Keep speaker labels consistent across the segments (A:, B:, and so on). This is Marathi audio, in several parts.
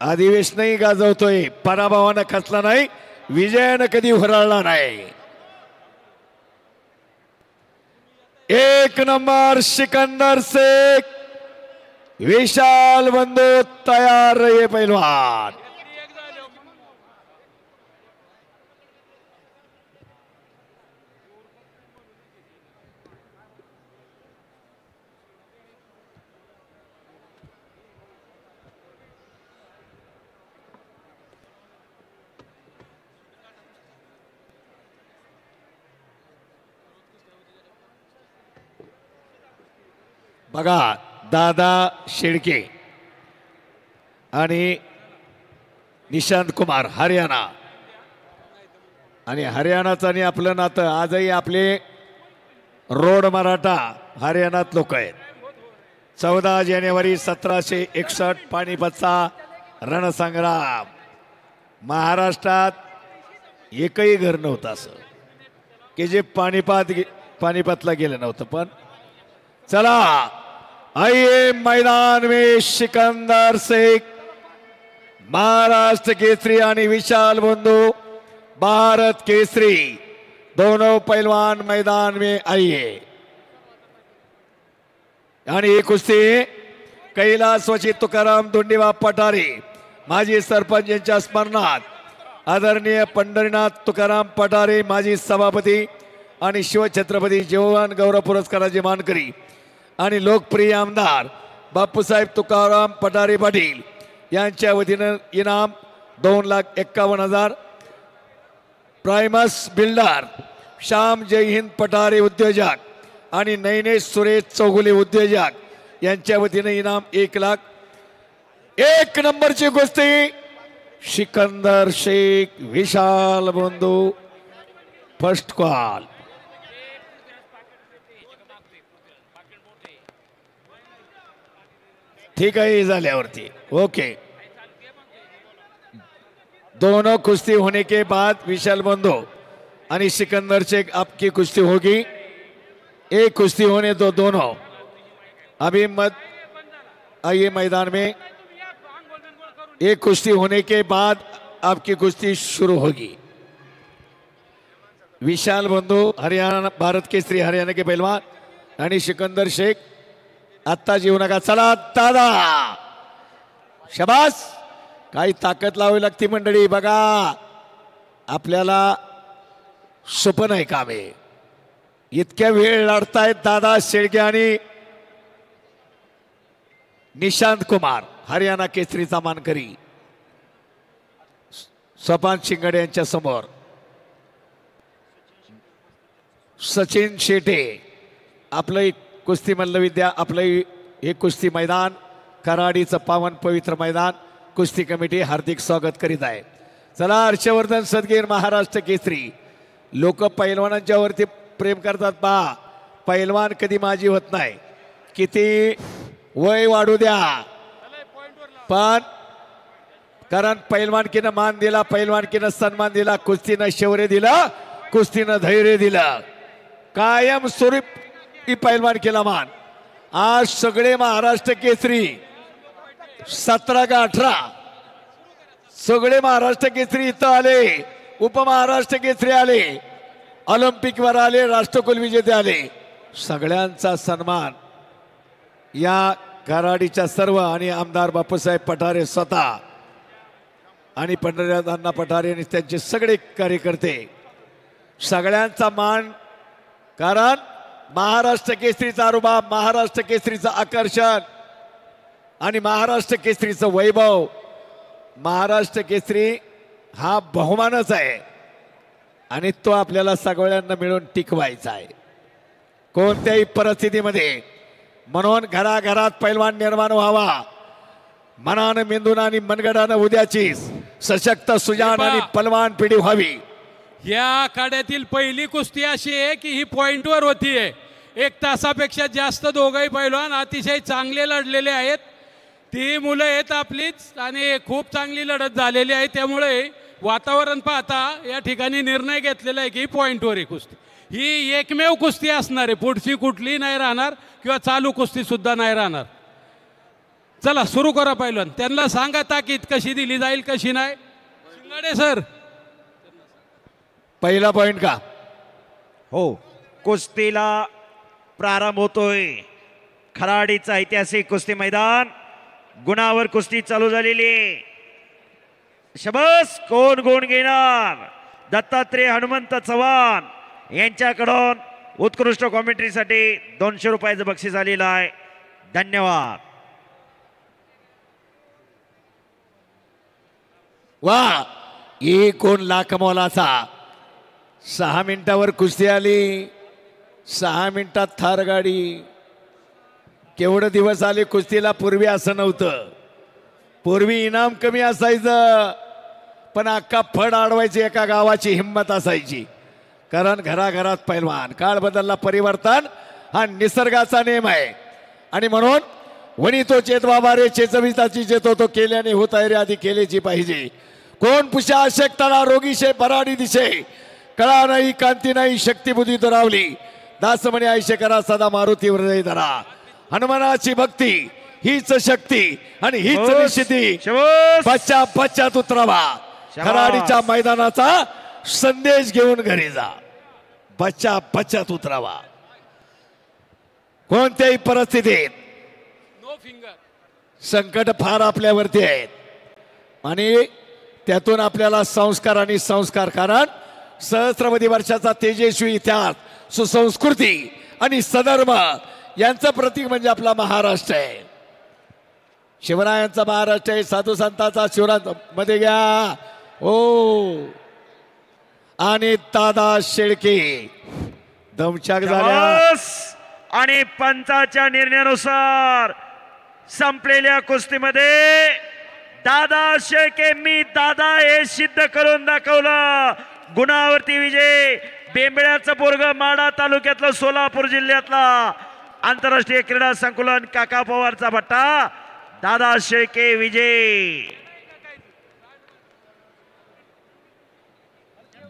A: अधिवेशनही गाजवतोय, पराभवानं खचला नाही, विजयानं कधी हुराळला नाही। एक नंबर सिकंदर शेख, विशाल बंधू तयार रहिए पहलवान। बघा दादा शेळके आणि निशांत कुमार हरियाणा, आणि हरियाणाचं आणि आपलं नातं आजही आपले रोड मराठा हरियाणात लोक आहेत। 14 जानेवारी 1761 पानिपतचा रणसंग्राम, महाराष्ट्रात एकही घर नव्हतं असं की जे पानिपतला गेलं नव्हतं। पण चला आइए मैदान में सिकंदर शेख महाराष्ट्र केसरी आणि विशाल बंधू भारत केसरी, दोनों पहलवान मैदान में आइए। आणि कुस्ती कैलासवासी तुकाराम धोंडीबा पठारे माजी सरपंच यांच्या स्मरणार्थ आदरणीय पंढरीनाथ तुकाराम पठारे माजी सभापती आणि शिवछत्रपती जवान गौरव पुरस्काराचे मानकरी आणि लोकप्रिय आमदार बापूसाहेब तुकाराम पठारे पाटील यांच्या वतीनं इनाम 2,51,000। प्राइमस बिल्डर श्याम जय हिंद पठारे उद्योजक आणि नैनेश सुरेश चौगुले उद्योजक यांच्या वतीनं इनाम 1,00,000। एक नंबरची कुस्ती सिकंदर शेख विशाल बंधू फर्स्ट कॉल। ठीक है झाल्यावरती ओके। दोनों कुश्ती होने के बाद विशाल बंधु आणि सिकंदर शेख आपकी कुश्ती होगी। एक कुश्ती होने दो दोनों, अभी मत आइए मैदान में। एक कुश्ती होने के बाद आपकी कुश्ती शुरू होगी। विशाल बंधु हरियाणा भारत केसरी हरियाणा के पहलवान आणि सिकंदर शेख आत्ता जीव नका। चला दादा शाबास, काही ताकद लावावी लागते मंडळी। बघा आपल्याला सोपं नाही काम आहे, इतक्या वेळ लढतायत दादा शेळके आणि निशांत कुमार हरियाणा केसरीचा मानकरी सोपान शिंगडे यांच्या समोर सचिन शेटे। आपलं कुस्ती मल्लविद्या, आपलं हे कुस्ती मैदान कराडीचं पावन पवित्र मैदान कुस्ती कमिटी हार्दिक स्वागत करीत आहे। चला हर्षवर्धन सदगीर महाराष्ट्र केसरी। लोक पैलवानांच्या वरती प्रेम करतात, पहा पैलवान कधी माझी होत नाही, किती वय वाढू द्या पण कारण पैलवानकीनं मान दिला, पैलवानकीनं सन्मान दिला, कुस्तीनं शौर्य दिलं, कुस्तीनं धैर्य दिलं, कायम स्वरूपी पैलवान केला मान। आज सगळे महाराष्ट्र केसरी 17 का 18 सगळे महाराष्ट्र केसरी इथं आले, उपमहाराष्ट्र केसरी आले, ऑलिम्पिक वर आले, राष्ट्रकुल विजेते आले, सगळ्यांचा सन्मान या कराडीच्या सर्व आणि आमदार बापूसाहेब पठारे स्वतः आणि पंढरीनाथ अण्णा पठारे आणि त्यांचे सगळे कार्यकर्ते सगळ्यांचा मान। कारण महाराष्ट्र केसरीचा रुबाब, महाराष्ट्र केसरीचं आकर्षण आणि महाराष्ट्र केसरीचं वैभव, महाराष्ट्र केसरी हा बहुमानच आहे आणि तो आपल्याला सगळ्यांना मिळून टिकवायचा आहे कोणत्याही परिस्थितीमध्ये। म्हणून घराघरात पैलवान निर्माण व्हावा, मनानं मेंदून आणि मनगडानं उद्याची सशक्त सुजाण आणि पलवान पिढी व्हावी।
B: या आखाड्यातील पहिली कुस्ती अशी आहे की ही पॉइंटवर होतीये। 1 तासापेक्षा जास्त दोघंही पैलवान अतिशय चांगले लढलेले आहेत। ती मुलं आहेत आपलीच आणि खूप चांगली लढत झालेली आहे, त्यामुळे वातावरण पाहता या ठिकाणी निर्णय घेतलेला आहे की पॉइंटवर ही कुस्ती ही एकमेव कुस्ती असणार आहे, पुढची कुठली नाही राहणार किंवा चालू कुस्ती सुद्धा नाही राहणार। चला सुरू करा पहिलं, त्यांना सांगा ताकीद कशी दिली जाईल कशी नाही. शिंगाडे सर,
A: पहिला पॉइंट का?
C: हो, कुस्तीला प्रारंभ होतोय. खराडीचा ऐतिहासिक कुस्ती मैदान, गुणावर कुस्ती चालू झालेली आहे. शबस, कोण गुण घेणार? दत्तात्रय हनुमंत चव्हाण यांच्याकडून उत्कृष्ट कॉमेंट्रीसाठी 200 रुपयाचं बक्षीस आलेलं आहे. धन्यवाद.
A: वा, एक कोण लाख मोलाचा. 6 मिनिटावर कुस्ती आली, 6 मिनिटात थार गाडी. केवढे दिवस आले कुस्तीला, पूर्वी असं नव्हतं. पूर्वी इनाम कमी असायचं, पण अख्खा फड अडवायची एका गावाची हिंमत असायची. कारण घराघरात पैलवान. काळ बदलला, परिवर्तन हा निसर्गाचा नियम आहे. आणि म्हणून वणी तो चेत बाबा रे, चेचविताची चेतो तो केल्याने होत आहे रे, आधी केलेची पाहिजे. कोण पुषा अशक्ताला रोगीशे पराडी दिशे, कळा नाही कांती नाही शक्ती बुद्धी दुरावली. दास म्हणे आयशे करा सदा मारुती हृदय धरा. हनुमानाची भक्ती हीच शक्ती आणि हीच निश्चिती. बच्चा बच्चात उतरावा. खराडीच्या मैदानाचा संदेश घेऊन घरी जा. बच्चा बच्चात उतरावा. कोणत्याही परिस्थितीत
B: नो फिंगर.
A: संकट फार आपल्यावरती आहेत आणि त्यातून आपल्याला संस्कार आणि संस्कार. कारण सहस्त्रवधी वर्षाचा तेजस्वी इतिहास, सुसंस्कृती आणि सधर्म यांचं प्रतीक म्हणजे आपला महाराष्ट्र आहे. शिवरायांचा महाराष्ट्र आहे. साधू संतांचा शिवराज मध्ये घ्या. ओ, आणि दादा शेळके दमछाक झाल्या.
C: आणि पंचाच्या निर्णयानुसार संपलेल्या कुस्तीमध्ये दादा शेळके, मी दादा हे सिद्ध करून दाखवलं. गुणावरती विजय. बेंबळ्याचं पोरग, माढा तालुक्यातलं, सोलापूर जिल्ह्यातला आंतरराष्ट्रीय क्रीडा संकुलन काका पवारचा भट्टा. दादा शेळके विजय.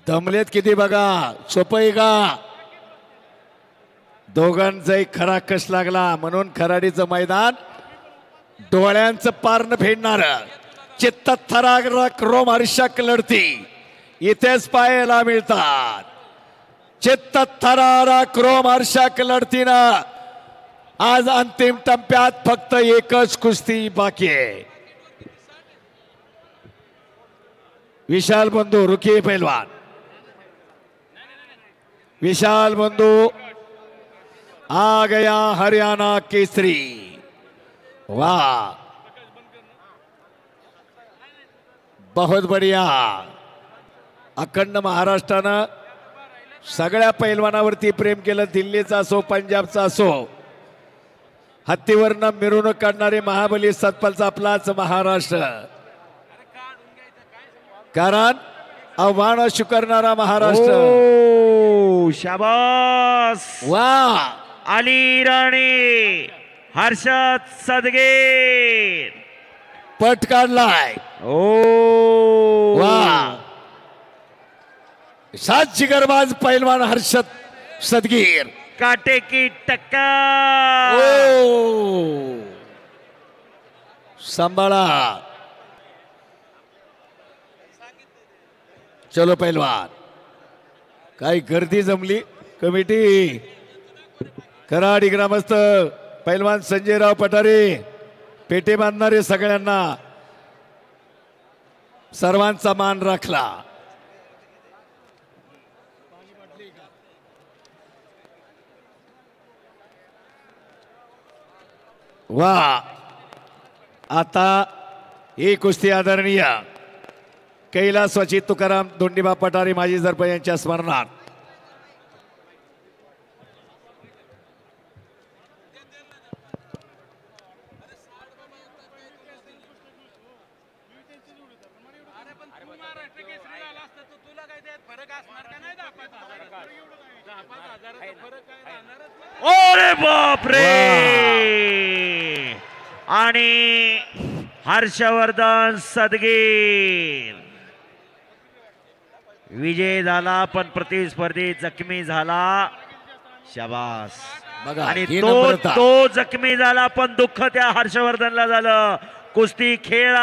A: दमलेत किती बघा, सोपं आहे का? दोघांचाही खरा कस लागला. म्हणून खराडीचं मैदान डोळ्यांचं पारण फेडणार, चित्त थरारक रोमहर्षक लढती इथेच पाहायला मिळतात. चित्त थरारक रोमहर्षक लढतीनं आज अंतिम टप्प्यात फक्त एकच कुस्ती बाकी आहे. विशाल बंधू रुखी पैलवान, विशाल बंधू आ गया हरियाणा केसरी. वाह, बहुत बढ़िया. अखंड महाराष्ट्रानं सगळ्या पैलवानावरती प्रेम केलं. दिल्लीचा असो, पंजाबचा असो, हत्तीवरनं मिरवणूक काढणारे महाबली सतपालचा आपलाच महाराष्ट्र. कारण आव्हान स्वीकारणारा महाराष्ट्र.
C: शाबास.
A: वा,
C: अली राणे, हर्षद सदगीर
A: पट काढलाय.
C: ओ
A: वा, 7 जिगरबाज पैलवान हर्षद सदगीर.
C: काटे की टक्कर.
A: ओ, सांभाळा. चलो पैलवान. काही गर्दी जमली. कमिटी, कराडी ग्रामस्थ, पैलवान संजयराव पठारे, पेटे बांधणारे सगळ्यांना सर्वांचा मान राखला. वा, आता ही कुस्ती आदरणीय कैलास वचित तुकाराम धोंडीबा पठारे माजी सरपंच यांच्या स्मरणार्थ
C: अरे बापरे. आणि हर्षवर्धन सदगीर विजय झाला, पण प्रतिस्पर्धी जखमी झाला. शाबास.
A: बघा,
C: आणि
A: ही
C: तो
A: नम्रता.
C: तो जखमी झाला पण दुःख त्या हर्षवर्धनला झालं. कुस्ती खेळ